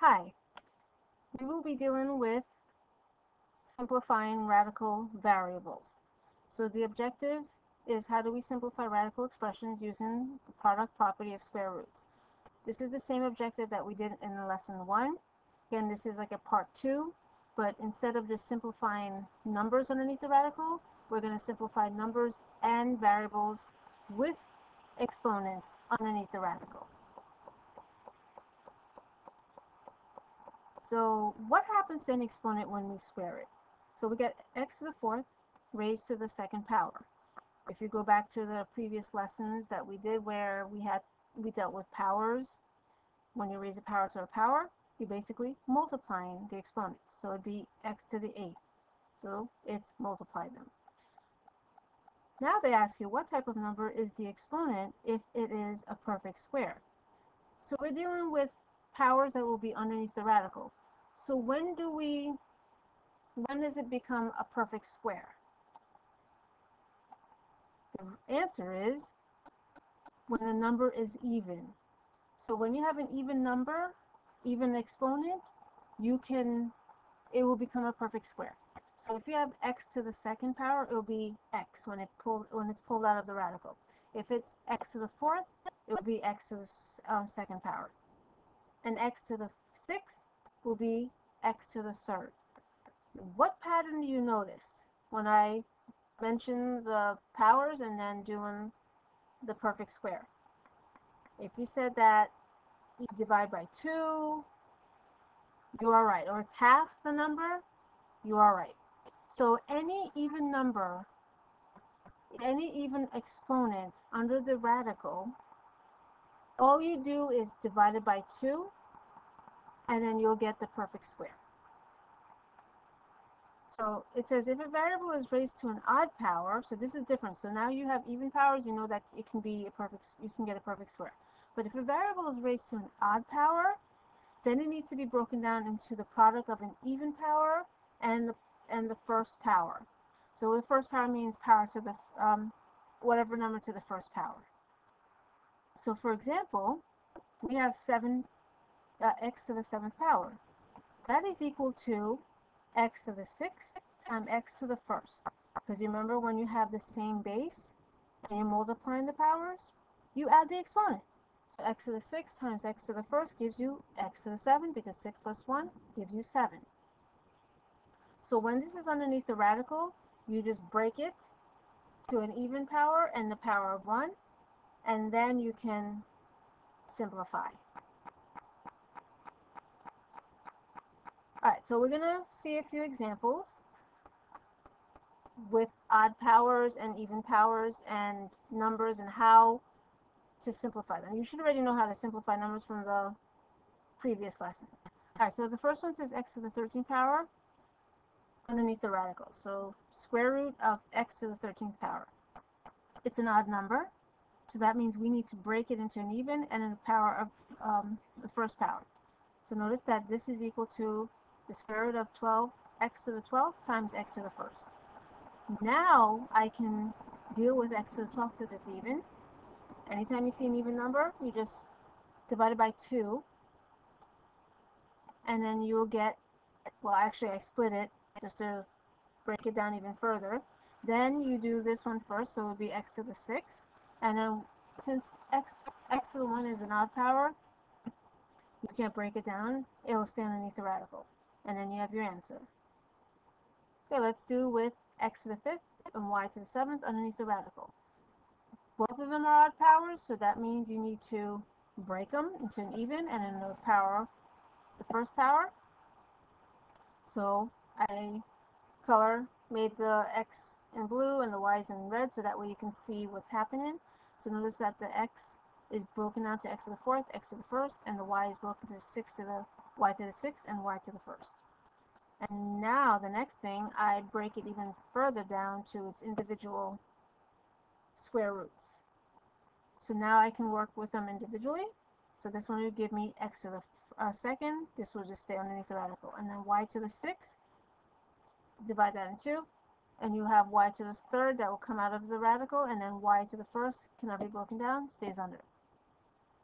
Hi, we will be dealing with simplifying radical variables. So the objective is how do we simplify radical expressions using the product property of square roots. This is the same objective that we did in lesson 1. Again, this is like a part 2, but instead of just simplifying numbers underneath the radical, we're going to simplify numbers and variables with exponents underneath the radical. So what happens to an exponent when we square it? So we get x to the fourth raised to the second power. If you go back to the previous lessons that we did where we dealt with powers, when you raise a power to a power, you're basically multiplying the exponents. So it'd be x to the 8th. So it's multiply them. Now they ask you what type of number is the exponent if it is a perfect square. So we're dealing with powers that will be underneath the radical. So when does it become a perfect square? The answer is when the number is even. So when you have an even number, even exponent, it will become a perfect square. So if you have x to the second power, it will be x when it's pulled out of the radical. If it's x to the fourth, it will be x to the second power. And x to the sixth will be x to the third. What pattern do you notice when I mention the powers and then doing the perfect square? If you said that you divide by 2, you are right. Or it's half the number, you are right. So any even number, any even exponent under the radical, all you do is divide it by 2, and then you'll get the perfect square. So it says if a variable is raised to an odd power, so this is different. So now you have even powers, you know that it can be you can get a perfect square. But if a variable is raised to an odd power, then it needs to be broken down into the product of an even power and the first power. So the first power means power to the whatever number to the first power. So for example, we have x to the 7th power. That is equal to x to the 6th times x to the 1st. Because you remember when you have the same base and you're multiplying the powers, you add the exponent. So x to the 6th times x to the 1st gives you x to the 7, because 6 plus 1 gives you 7. So when this is underneath the radical, you just break it to an even power and the power of 1, and then you can simplify. Alright, so we're going to see a few examples with odd powers and even powers and numbers and how to simplify them. You should already know how to simplify numbers from the previous lesson. Alright, so the first one says x to the 13th power underneath the radical. So square root of x to the 13th power. It's an odd number, so that means we need to break it into an even and a power of the first power. So notice that this is equal to the square root of 12 x to the 12th times x to the 1st. Now I can deal with x to the 12th because it's even. Anytime you see an even number, you just divide it by 2, and then you will get, well, actually I split it just to break it down even further. Then you do this one first, so it would be x to the 6th, and then since x to the 1 is an odd power, you can't break it down, it will stay underneath the radical, and then you have your answer. Okay, let's do with x to the 5th and y to the 7th underneath the radical. Both of them are odd powers, so that means you need to break them into an even and another power, the first power. So I made the x in blue and the y's in red, so that way you can see what's happening. So notice that the x is broken out to x to the 4th, x to the 1st, and the y is broken to the 6 to the y to the 6th and y to the 1st. And now the next thing, I break it even further down to its individual square roots. So now I can work with them individually. So this one will give me x to the 2nd, this will just stay underneath the radical, and then y to the 6th, divide that in 2, and you have y to the 3rd that will come out of the radical, and then y to the 1st cannot be broken down, stays under.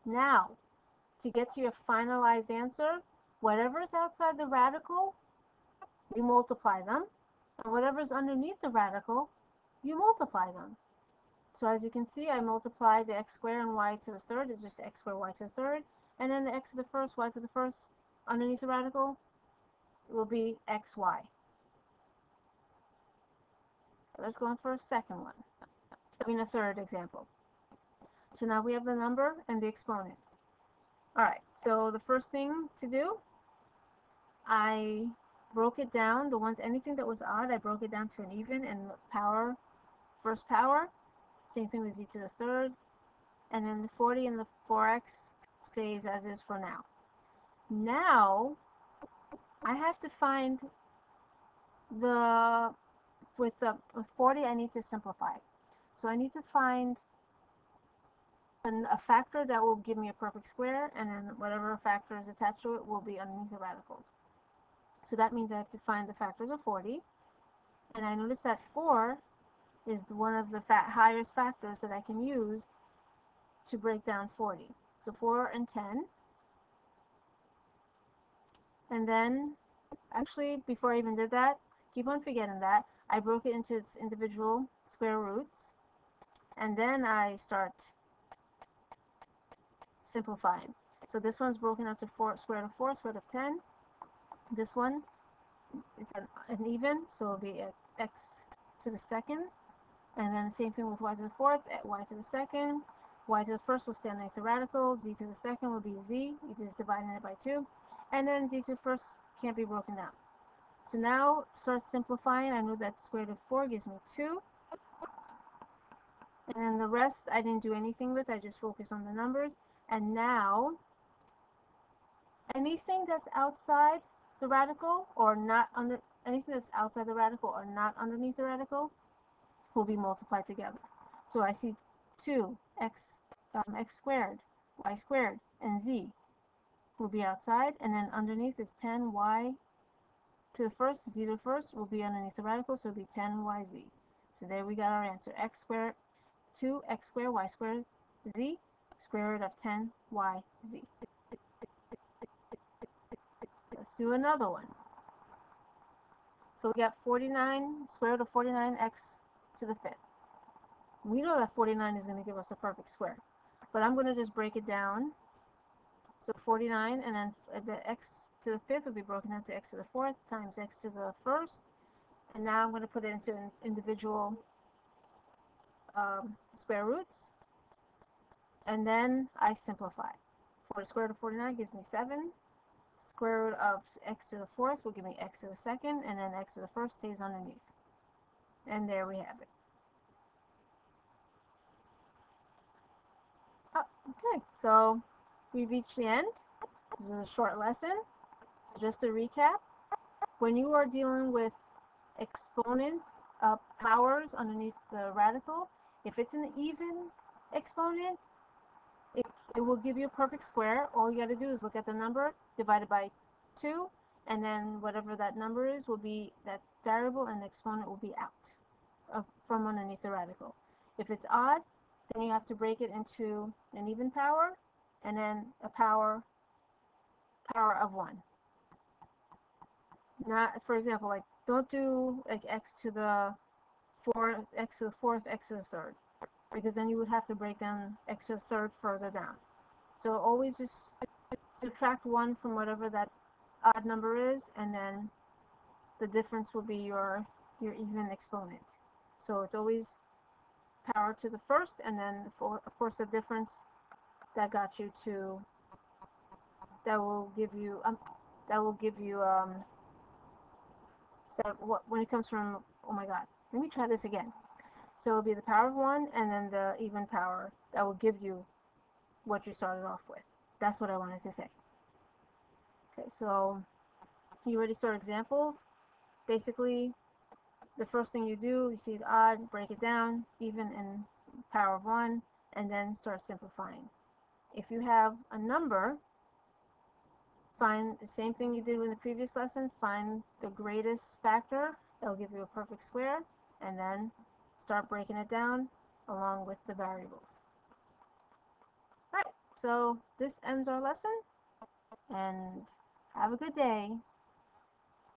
Now, to get to your finalized answer, whatever is outside the radical, you multiply them, and whatever is underneath the radical, you multiply them. So as you can see, I multiply the x squared and y to the third, it's just x squared y to the third, and then the x to the first, y to the first, underneath the radical, will be xy. Let's go on for a third example. So now we have the number and the exponents. Alright, so the first thing to do, I broke it down, anything that was odd, I broke it down to an even and power, first power. Same thing with z to the third. And then the 40 and the 4x stays as is for now. Now, I have to find with 40 I need to simplify. So I need to find a factor that will give me a perfect square, and then whatever factor is attached to it will be underneath the radical. So that means I have to find the factors of 40, and I notice that 4 is one of the highest factors that I can use to break down 40. So 4 and 10. And then, actually, before I even did that, keep on forgetting that, I broke it into its individual square roots, and then I start simplifying. So this one's broken up to square root of 4, square root of 10. This one, it's an even, so it'll be x to the second. And then the same thing with y to the fourth, y to the second. Y to the first will stay underneath the radical. Z to the second will be z. You're just dividing it by 2. And then z to the first can't be broken down. So now start simplifying. I know that square root of 4 gives me 2. And then the rest I didn't do anything with. I just focused on the numbers. And now anything that's outside the radical or not anything that's outside the radical or not underneath the radical will be multiplied together. So I see 2 x squared, y squared, and z will be outside, and then underneath is 10y to the first, z to the first will be underneath the radical, so it'll be 10yz. So there we got our answer. X squared, 2x squared, y squared, z, square root of 10yz. Let's do another one. So we got 49, square root of 49x to the fifth. We know that 49 is going to give us a perfect square, but I'm going to just break it down. So 49, and then the x to the fifth will be broken down to x to the fourth times x to the first. And now I'm going to put it into individual square roots. And then I simplify. For the square root of 49 gives me 7. Square root of x to the fourth will give me x to the second, and then x to the first stays underneath. And there we have it. Oh, okay, so we've reached the end. This is a short lesson. So just to recap, when you are dealing with exponents of powers underneath the radical, if it's an even exponent, it will give you a perfect square. All you got to do is look at the number, divide it by 2, and then whatever that number is will be that variable, and the exponent will be out from underneath the radical. If it's odd, then you have to break it into an even power, and then a power of 1. Not, for example, like don't do like x to the fourth, x to the third, because then you would have to break down x to the third further down. So always just subtract 1 from whatever that odd number is, and then the difference will be your even exponent. So it's always power to the first, and then of course the difference that got you to that will give you so when it comes from, oh my god, let me try this again. So it'll be the power of 1, and then the even power that will give you what you started off with. That's what I wanted to say. Okay, so you already saw examples. Basically, the first thing you do, you see the odd, break it down, even and power of 1, and then start simplifying. If you have a number, find the same thing you did in the previous lesson, find the greatest factor that will give you a perfect square, and then start breaking it down along with the variables. Alright, so this ends our lesson, and Have a good day.